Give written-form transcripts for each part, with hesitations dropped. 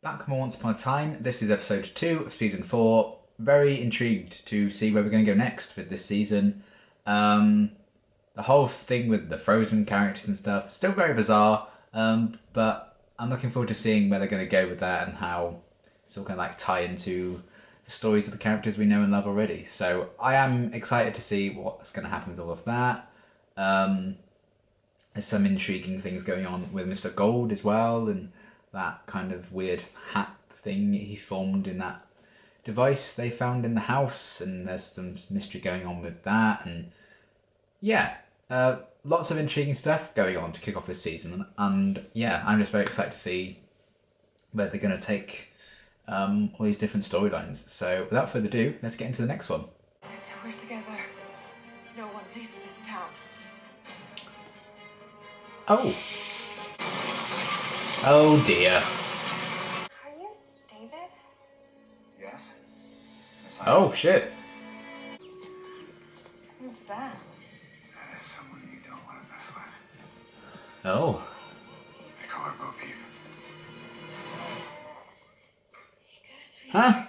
Back from Once Upon a Time. This is episode 2 of season 4. Very intrigued to see where we're going to go next with this season. The whole thing with the Frozen characters and stuff, still very bizarre, but I'm looking forward to seeing where they're going to go with that and how it's all going to tie into the stories of the characters we know and love already. So I am excited to see what's going to happen with all of that. There's some intriguing things going on with Mr. Gold as well, and that kind of weird hat thing he formed in that device they found in the house, and there's some mystery going on with that, and yeah, lots of intriguing stuff going on to kick off this season, and yeah, I'm just very excited to see where they're going to take all these different storylines. So without further ado, let's get into the next one. We're together. No one leaves this town. Oh. Oh dear. Are you David? Yes. Oh shit. Who's that? That is someone you don't want to mess with. Oh. I call her Bo Peep. You go, sweet. Huh?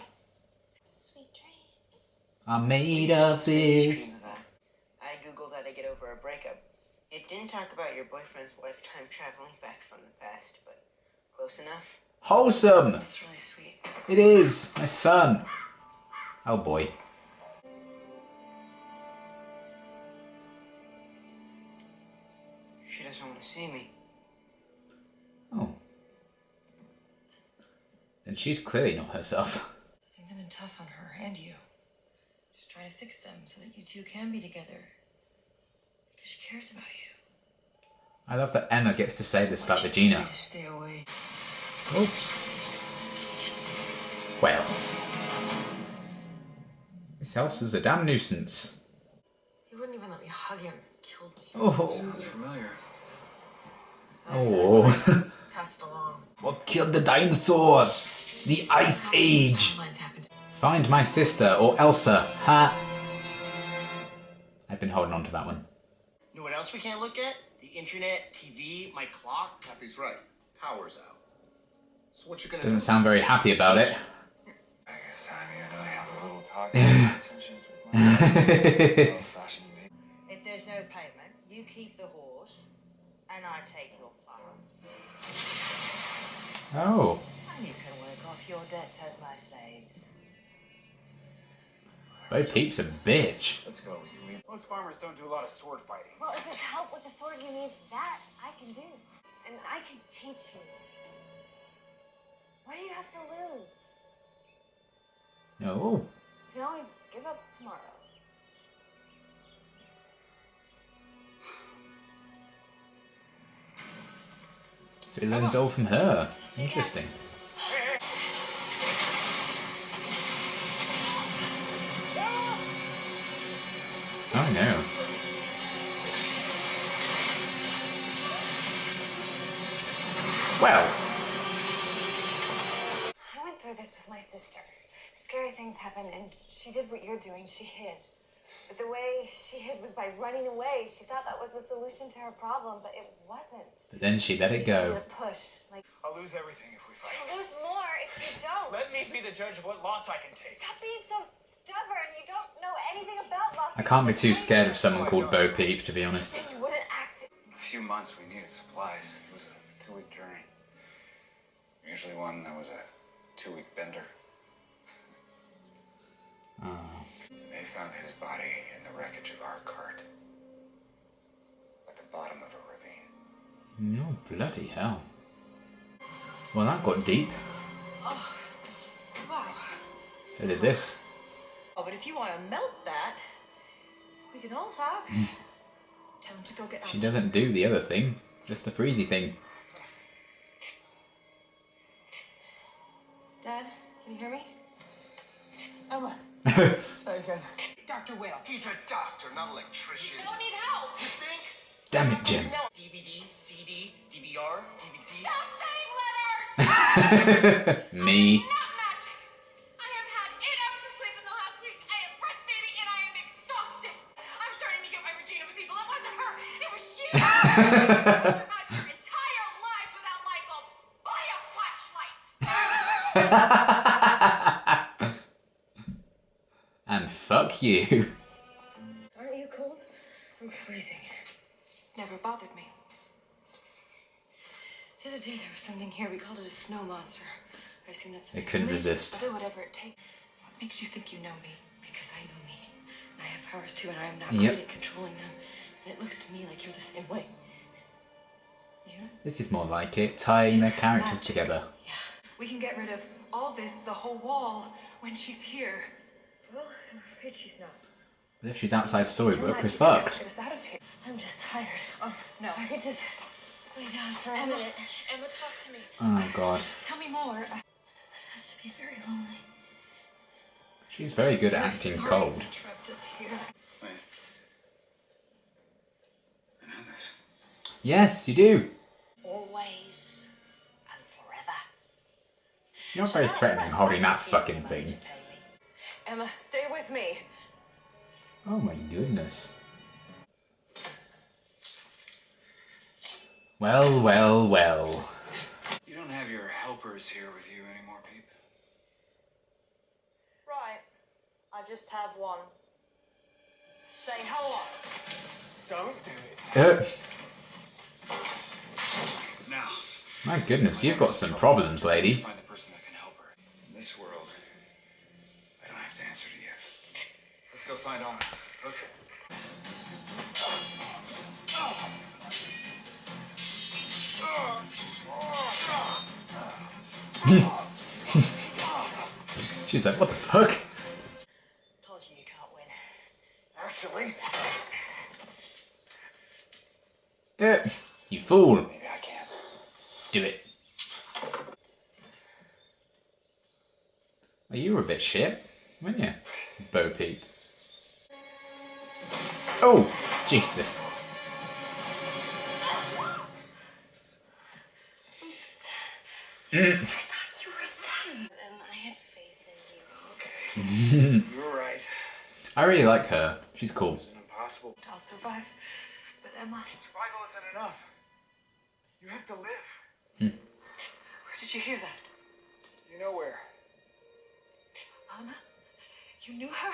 Sweet dreams. I'm made of this. I googled how to get over a breakup. It didn't talk about your boyfriend's wife time traveling back from the past, but close enough. Wholesome. That's really sweet. It is. My son. Oh boy. She doesn't want to see me. Oh. And she's clearly not herself. Things have been tough on her and you. Just try to fix them so that you two can be together. Because she cares about you. I love that Emma gets to say this about Regina. To stay away. Oh. Well. This house is a damn nuisance. He wouldn't even let me hug him. Killed me. Oh. Sounds familiar. Oh. Passed it along. What killed the dinosaurs? The Ice Age. Timelines happened. Find my sister or Elsa. Ha. I've been holding on to that one. Know what else we can't look at? The internet, TV, my clock. Happy's right. Power's out. So what you gonna Doesn't do? sound very happy about it. I guess time you and I have a little talk. Intentions with my old-fashioned name. If there's no payment, you keep the horse, and I take your farm. Oh. And you can work off your debts as my slaves. Bo Peep's a bitch. Let's go. Most farmers don't do a lot of sword fighting. Well, if it help with the sword you need, that I can do. And I can teach you. What do you have to lose? Oh. You can always give up tomorrow. So he learns all from her. Interesting. Oh no. Well. I went through this with my sister. Scary things happened, and she did what you're doing. She hid. But the way she hid was by running away. She thought that was the solution to her problem, but it wasn't. But then she let it go. She needed a push. Like, I'll lose everything if we fight. you'll lose more if you don't. Let me be the judge of what loss I can take. Stop being so stubborn. You don't know anything about loss. I can't be too scared of someone called Bo Peep, to be honest. You wouldn't act this. A few months we needed supplies. It was a 2-week journey. Usually one that was a 2-week bender. Oh. They found his body in the wreckage of our cart. At the bottom of a ravine. No, bloody hell. Well, that got deep. Oh, wow. So did this. Oh, but if you want to melt that, we can all talk. Tell him to go get She doesn't do the other thing, just the freezy thing. Dad, can you hear me? Emma. Say again. Dr. Whale. He's a doctor, not an electrician. Don't need help. You think? Damn it, Jim. No. DVD, CD, DVR, DVD. Stop saying letters! Me. Not magic. I have had 8 hours of sleep in the last week. I am breastfeeding and I am exhausted. I'm starting to get why Regina was evil. It wasn't her. It was you. Survived your entire lives without light bulbs. Buy a flashlight. And fuck you. Aren't you cold? I'm freezing. It's never bothered me. The other day there was something here. We called it a snow monster. I assume that's They couldn't resist. I'll do whatever it takes. What makes you think you know me? because I know me. And I have powers too, and I am not Yep. great at controlling them. And it looks to me like you're the same way. You? This is more like it, tying their characters together. Yeah. We can get rid of all this, the whole wall, when she's here. Well, I'm afraid she's not. But if she's outside Storybook, we're Get fucked. us out of here. I'm just tired. Oh, no. If I could just lay down for a Emma, minute. Emma, talk to me. Oh god. Tell me more. It has to be very lonely. She's very good at I'm acting sorry cold. you trapped us here. Wait. I know this. Yes, you do. Always and forever. You're not very threatening holding that fucking thing. Emma, stay with me. Oh my goodness. Well, well, well. You don't have your helpers here with you anymore, Peep. Right. I just have one. Say hello. Don't do it. Now, My goodness, you've got some problems, lady. find the person that can help her. In this world, I don't have to answer to you. Let's go find Anna. Okay. She's like, what the fuck? Told you you can't win. Actually, You fool. maybe I can. Do it. Oh, you were a bit shit, weren't you? Bo Peep. Oh, Jesus. You were them. And I had faith in you. You were right. I really like her. She's cool. It's impossible. I'll survive. But Emma, Survival isn't enough. You have to live. where did you hear that? You know where. Anna? You knew her?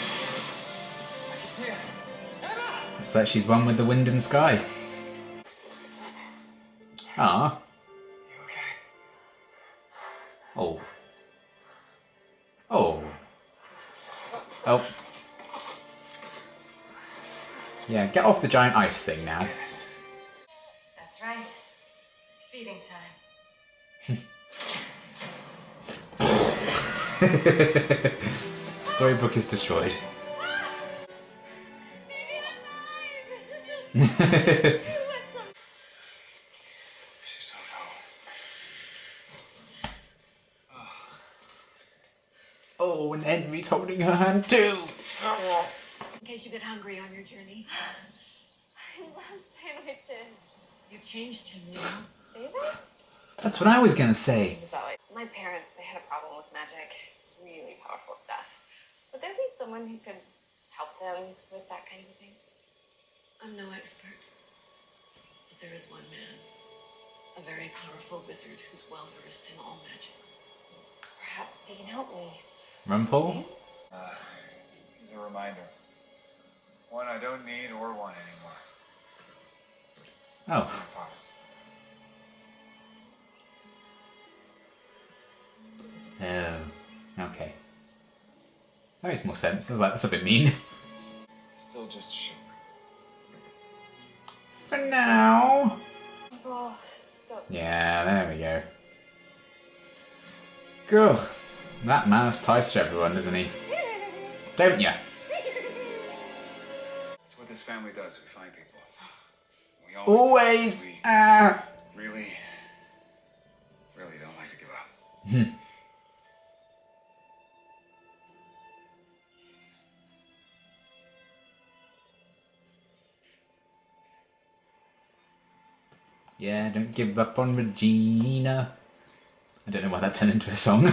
I can see it. It's like she's one with the wind and sky. Ah. You okay? Oh. Oh. Oh. Yeah, get off the giant ice thing now. That's right. It's feeding time. Storybook is destroyed. She's so low. Oh, and Henry's holding her hand too. In case you get hungry on your journey. I love sandwiches. You've changed him, you know. David? That's what I was gonna say. He was always... My parents, they had a problem with magic. Really powerful stuff. Would there be someone who could help them with that kind of thing? I'm no expert. But there is one man. A very powerful wizard who's well versed in all magics. Perhaps he can help me. Rumpole? He's a reminder. One I don't need or want anymore. Oh. Powers. Oh. Okay. That makes more sense. I was like, that's a bit mean. Still just a ship. For now. Oh, so... Yeah, there we go. Cool. That man's ties to everyone, doesn't he? Don't ya? That's what this family does. We find people. We Always. we really, really don't like to give up. Yeah, don't give up on Regina. I don't know why that turned into a song.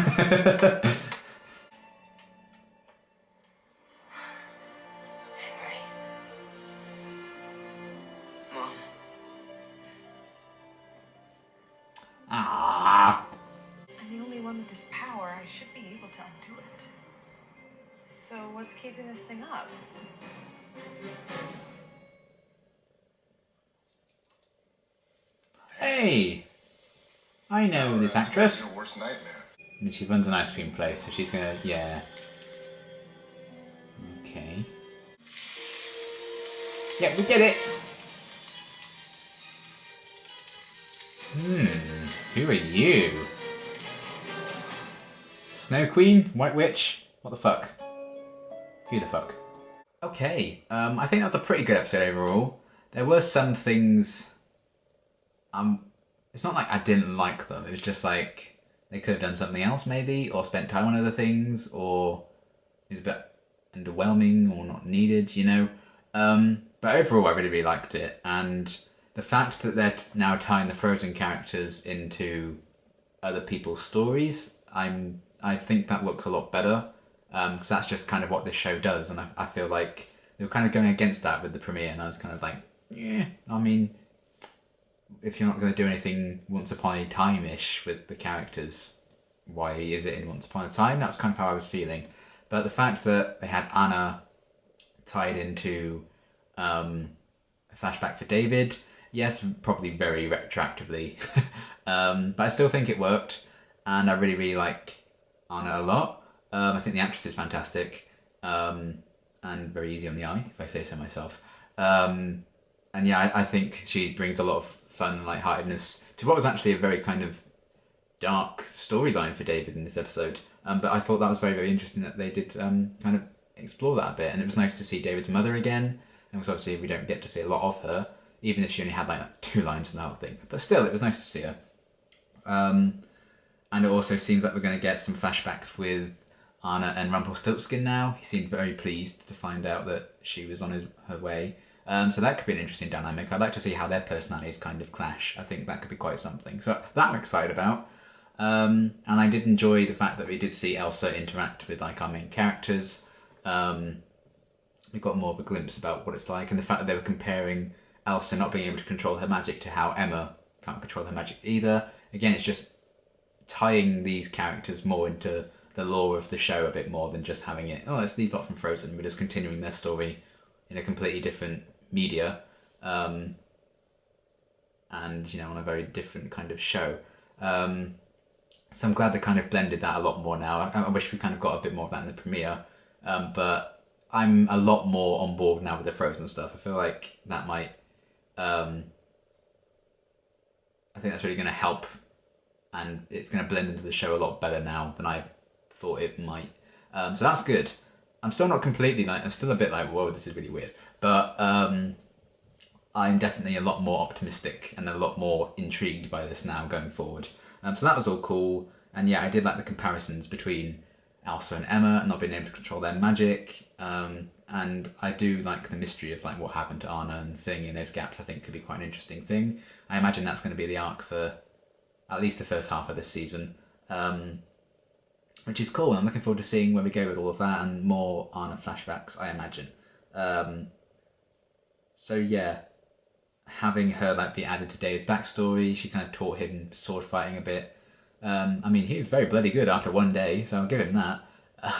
What's keeping this thing up? Hey! I know this actress. Your worst nightmare. I mean, she runs an ice cream place, so she's gonna... yeah. Okay. Yeah, we get it! Who are you? Snow Queen? White Witch? What the fuck? Who the fuck? Okay, I think that was a pretty good episode overall. There were some things... it's not like I didn't like them, it was just like they could have done something else maybe, or spent time on other things, or it was a bit underwhelming or not needed, you know? But overall I really, really liked it, and the fact that they're now tying the Frozen characters into other people's stories, I think that looks a lot better, because that's just kind of what this show does, and I feel like they were kind of going against that with the premiere, and I was kind of like, yeah, I mean, if you're not going to do anything Once Upon a Time-ish with the characters, why is it in Once Upon a Time? That's kind of how I was feeling. But the fact that they had Anna tied into a flashback for David, yes, probably very retroactively, but I still think it worked, and I really, really like Anna a lot. I think the actress is fantastic, and very easy on the eye, if I say so myself. And yeah, I think she brings a lot of fun and lightheartedness to what was actually a very kind of dark storyline for David in this episode. But I thought that was very, very interesting that they did kind of explore that a bit. And it was nice to see David's mother again. And because obviously we don't get to see a lot of her, even if she only had like 2 lines in the whole thing. But still, it was nice to see her. And it also seems like we're going to get some flashbacks with Anna and Rumpelstiltskin now. He seemed very pleased to find out that she was on her way. So that could be an interesting dynamic. I'd like to see how their personalities kind of clash. I think that could be quite something. So that I'm excited about. And I did enjoy the fact that we did see Elsa interact with like our main characters. We got more of a glimpse about what it's like, and the fact that they were comparing Elsa not being able to control her magic to how Emma can't control her magic either. Again, it's just tying these characters more into the lore of the show a bit more than just having it, oh, it's these lot from Frozen. We're just continuing their story in a completely different media, and you know, on a very different kind of show. So I'm glad they kind of blended that a lot more now. I wish we kind of got a bit more of that in the premiere, but I'm a lot more on board now with the Frozen stuff. I feel like that might, I think that's really going to help, and it's going to blend into the show a lot better now than I thought it might. So that's good. I'm still not completely like, I'm still a bit like, whoa, this is really weird. But I'm definitely a lot more optimistic and a lot more intrigued by this now going forward. So that was all cool. And yeah, I did like the comparisons between Elsa and Emma and not being able to control their magic. And I do like the mystery of like what happened to Anna, and filling in those gaps I think could be quite an interesting thing. I imagine that's going to be the arc for at least the first half of this season. Which is cool. I'm looking forward to seeing where we go with all of that and more Anna flashbacks, I imagine. So yeah, having her like be added to David's backstory, she kind of taught him sword fighting a bit. I mean, he was very bloody good after one day, so I'll give him that.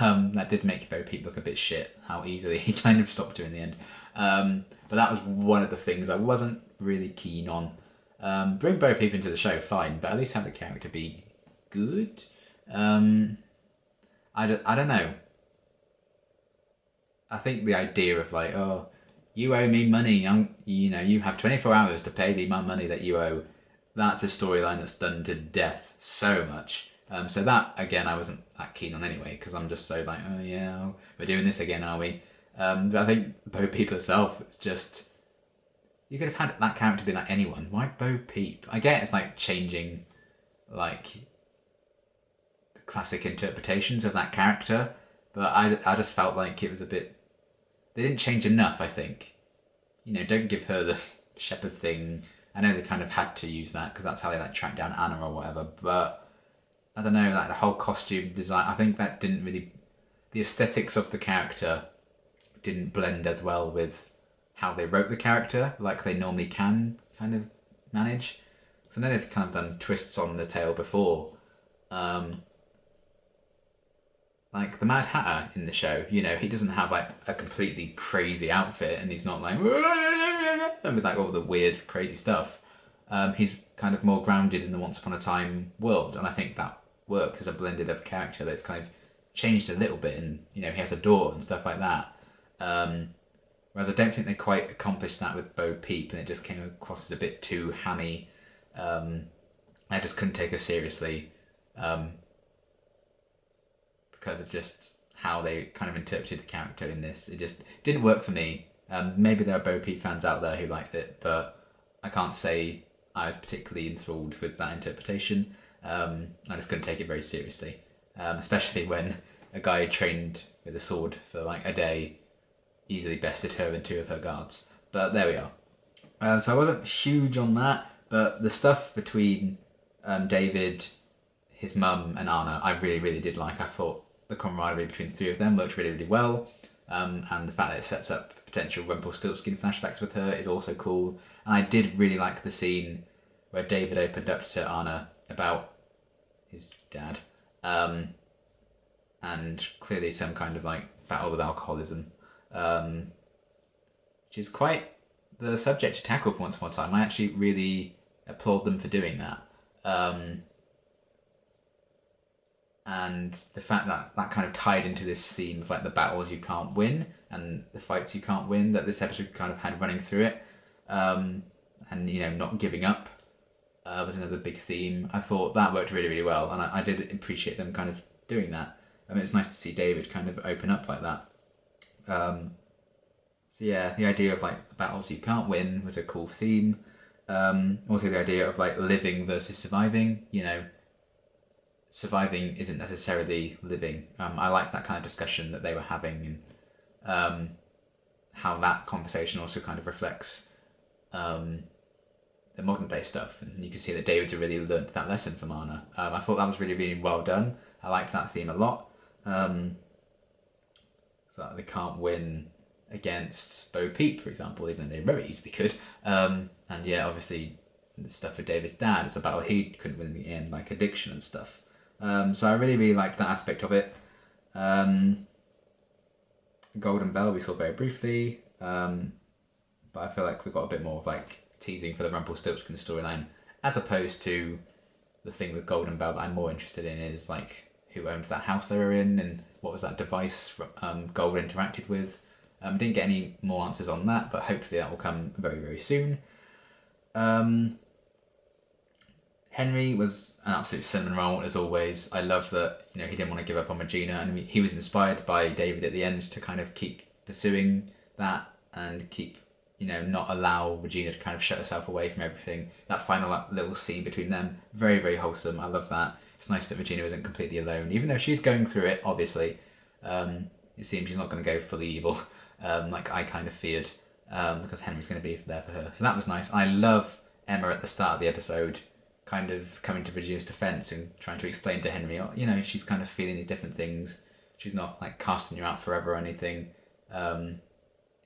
That did make Bo Peep look a bit shit, how easily he kind of stopped her in the end. But that was one of the things I wasn't really keen on. Bring Bo Peep into the show, fine, but at least have the character be good. I don't know. I think the idea of like, oh, you owe me money, you have 24 hours to pay me my money that you owe, that's a storyline that's done to death so much. So that, again, I wasn't that keen on anyway, because I'm just so like, oh yeah, we're doing this again, are we? But I think Bo Peep herself, just, you could have had that character be like anyone. Why Bo Peep? I get it's like changing, like, classic interpretations of that character, but I just felt like it was a bit, they didn't change enough, I think. Don't give her the shepherd thing. I know they kind of had to use that because that's how they like tracked down Anna or whatever, but I don't know, like the whole costume design, I think that didn't really, the aesthetics of the character didn't blend as well with how they wrote the character like they normally can kind of manage. So I know they've kind of done twists on the tale before, like the Mad Hatter in the show, you know, he doesn't have like a completely crazy outfit, and he's not like with like all the weird crazy stuff. He's kind of more grounded in the Once Upon a Time world, and I think that works as a blended of character. They've kind of changed a little bit, and you know, he has a daughter and stuff like that. Whereas I don't think they quite accomplished that with Bo Peep, and it just came across as a bit too hammy. I just couldn't take her seriously because of just how they kind of interpreted the character in this. It just didn't work for me. Maybe there are Bo Peep fans out there who liked it, but I can't say I was particularly enthralled with that interpretation. I just couldn't take it very seriously, especially when a guy trained with a sword for like a day easily bested her and two of her guards. But there we are. So I wasn't huge on that, but the stuff between David, his mum, and Anna, I really, really did like. I thought the camaraderie between the three of them worked really, really well. And the fact that it sets up potential Rumpelstiltskin flashbacks with her is also cool. And I did really like the scene where David opened up to Anna about his dad. And clearly some kind of like battle with alcoholism. Which is quite the subject to tackle for Once Upon a Time. I actually really applaud them for doing that. And the fact that that kind of tied into this theme of like the battles you can't win and the fights you can't win that this episode kind of had running through it, and you know, not giving up was another big theme. I thought that worked really, really well, and I did appreciate them kind of doing that. I mean, it's nice to see David kind of open up like that. So yeah, the idea of like battles you can't win was a cool theme. Also the idea of like living versus surviving, you know, surviving isn't necessarily living. I liked that kind of discussion that they were having, and how that conversation also kind of reflects the modern day stuff. And you can see that David's really learned that lesson from Anna. I thought that was really, really well done. I liked that theme a lot. So they can't win against Bo Peep, for example, even though they very easily could. And yeah, obviously the stuff with David's dad is about he couldn't win in the end, like addiction and stuff. So I really, really liked that aspect of it. Golden Bell we saw very briefly, but I feel like we got a bit more of like teasing for the Rumpelstiltskin storyline, as opposed to the thing with Golden Bell that I'm more interested in is like who owned that house they were in and what was that device Gold interacted with. Didn't get any more answers on that, but hopefully that will come very, very soon. Henry was an absolute cinnamon roll, as always. I love that, you know, he didn't want to give up on Regina, and he was inspired by David at the end to kind of keep pursuing that and keep, you know, not allow Regina to kind of shut herself away from everything. That final little scene between them, very, very wholesome. I love that. It's nice that Regina isn't completely alone, even though she's going through it, obviously. It seems she's not going to go fully evil, like I kind of feared, because Henry's going to be there for her. So that was nice. I love Emma at the start of the episode kind of coming to Regina's defence and trying to explain to Henry, you know, she's kind of feeling these different things. She's not like casting you out forever or anything.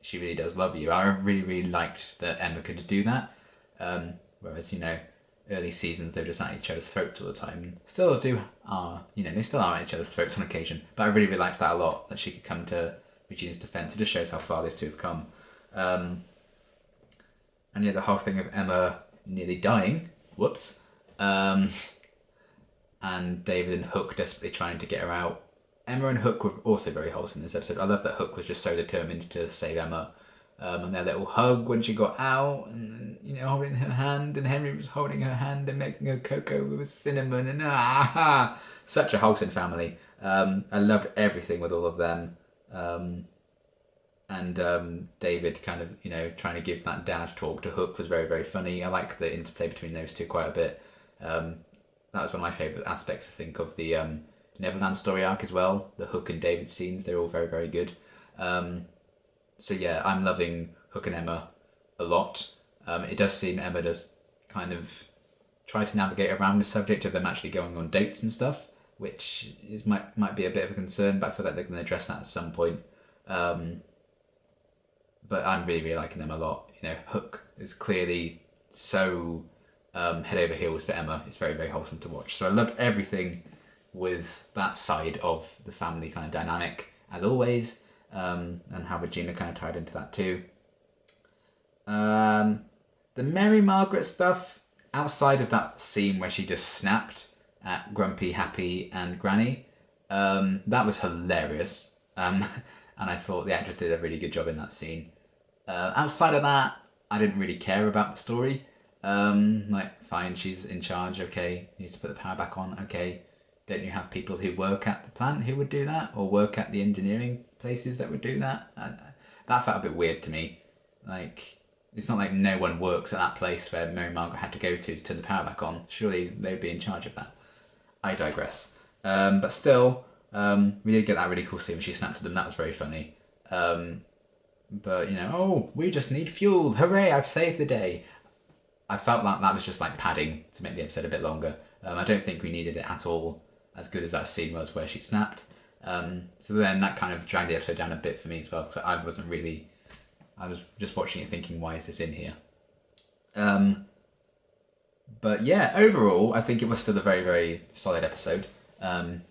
She really does love you. I really, really liked that Emma could do that. Whereas, you know, early seasons they were just at each other's throats all the time. Still do you know, they still are at each other's throats on occasion. But I really, really liked that a lot, that she could come to Regina's defence. It just shows how far these two have come. And yeah, the whole thing of Emma nearly dying, whoops, and David and Hook desperately trying to get her out. Emma and Hook were also very wholesome in this episode. I love that Hook was just so determined to save Emma. And their little hug when she got out, and you know, holding her hand, and Henry was holding her hand and making her cocoa with cinnamon, and such a wholesome family. I loved everything with all of them. And David kind of, you know, trying to give that dad talk to Hook was very, very funny. I like the interplay between those two quite a bit. That was one of my favourite aspects, I think, of the Neverland story arc as well. The Hook and David scenes, they're all very, very good. So yeah, I'm loving Hook and Emma a lot. It does seem Emma does kind of try to navigate around the subject of them actually going on dates and stuff, which might be a bit of a concern, but I feel like they're going to address that at some point. But I'm really, really liking them a lot. You know, Hook is clearly so head over heels for Emma. It's very, very wholesome to watch. So I loved everything with that side of the family kind of dynamic as always, and how Regina kind of tied into that too. The Mary Margaret stuff, outside of that scene where she just snapped at Grumpy, Happy and Granny, that was hilarious. And I thought the actress did a really good job in that scene. Outside of that, I didn't really care about the story. Like, fine, she's in charge, okay, needs to put the power back on, okay. Don't you have people who work at the plant who would do that? Or work at the engineering places that would do that? That felt a bit weird to me. Like, it's not like no one works at that place where Mary Margaret had to go to turn the power back on. Surely they'd be in charge of that. I digress. But still, we did get that really cool scene when she snapped at them. That was very funny. But, oh, we just need fuel. Hooray, I've saved the day. I felt like that was just like padding to make the episode a bit longer. I don't think we needed it at all, as good as that scene was where she snapped. So then that kind of dragged the episode down a bit for me as well, because I was just watching it thinking, why is this in here? But yeah, overall, I think it was still a very, very solid episode. And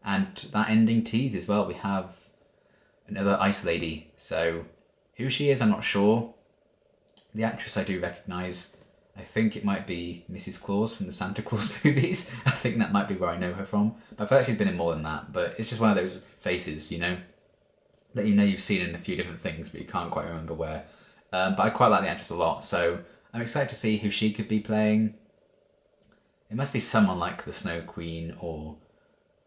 that ending tease as well. We have another ice lady. So who she is, I'm not sure. The actress I do recognise. I think it might be Mrs. Claus from the Santa Claus movies. I think that might be where I know her from. But I feel like she's been in more than that. But it's just one of those faces, that you've seen in a few different things, but you can't quite remember where. But I quite like the actress a lot, so I'm excited to see who she could be playing. It must be someone like the Snow Queen, or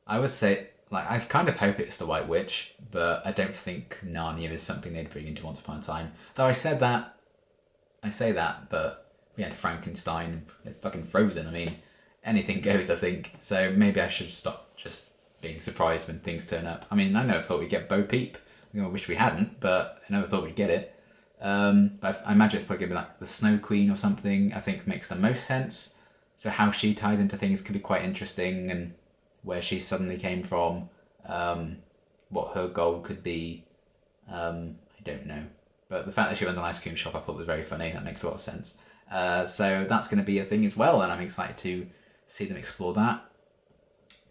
I would say, like, I kind of hope it's the White Witch, but I don't think Narnia is something they'd bring into Once Upon a Time. Though I say that, but we had Frankenstein, fucking Frozen. I mean, anything goes, I think. So maybe I should stop just being surprised when things turn up. I mean, I never thought we'd get Bo Peep. I wish we hadn't, but I never thought we'd get it. But I imagine it's probably going to be like the Snow Queen or something. I think makes the most sense. So how she ties into things could be quite interesting, and where she suddenly came from, what her goal could be. I don't know. But the fact that she runs an ice cream shop I thought was very funny. That makes a lot of sense. So that's going to be a thing as well, and I'm excited to see them explore that.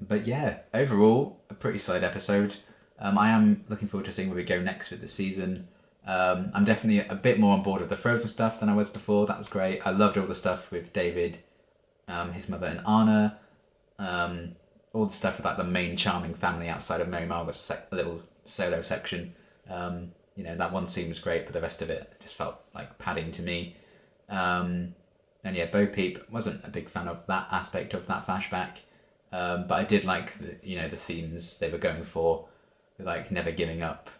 But yeah, overall, a pretty solid episode. I am looking forward to seeing where we go next with the season. I'm definitely a bit more on board with the Frozen stuff than I was before. That was great. I loved all the stuff with David, his mother and Anna. All the stuff with like the main charming family outside of Mary Margaret's little solo section. That one scene was great, but the rest of it just felt like padding to me. And yeah, Bo Peep, wasn't a big fan of that aspect of that flashback. But I did like the themes they were going for, like never giving up,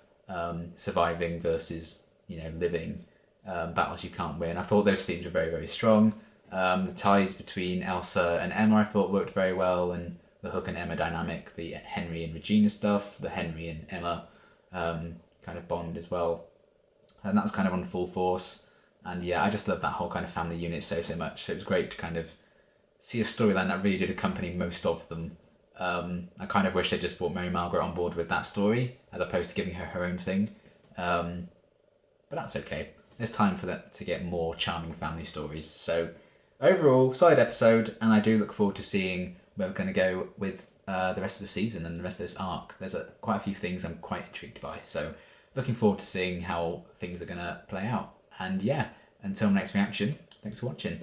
surviving versus living, battles you can't win. I thought those themes were very, very strong. The ties between Elsa and Emma I thought worked very well, and the Hook and Emma dynamic, the Henry and Regina stuff, the Henry and Emma kind of bond as well, and that was kind of on full force. And yeah, I just love that whole kind of family unit so much. So it was great to kind of see a storyline that really did accompany most of them. I kind of wish they just brought Mary Margaret on board with that story, as opposed to giving her her own thing. But that's okay. There's time for that to get more charming family stories. So overall, solid episode, and I do look forward to seeing where we're going to go with the rest of the season and the rest of this arc. There's quite a few things I'm quite intrigued by. So looking forward to seeing how things are going to play out. And yeah, until next reaction, thanks for watching.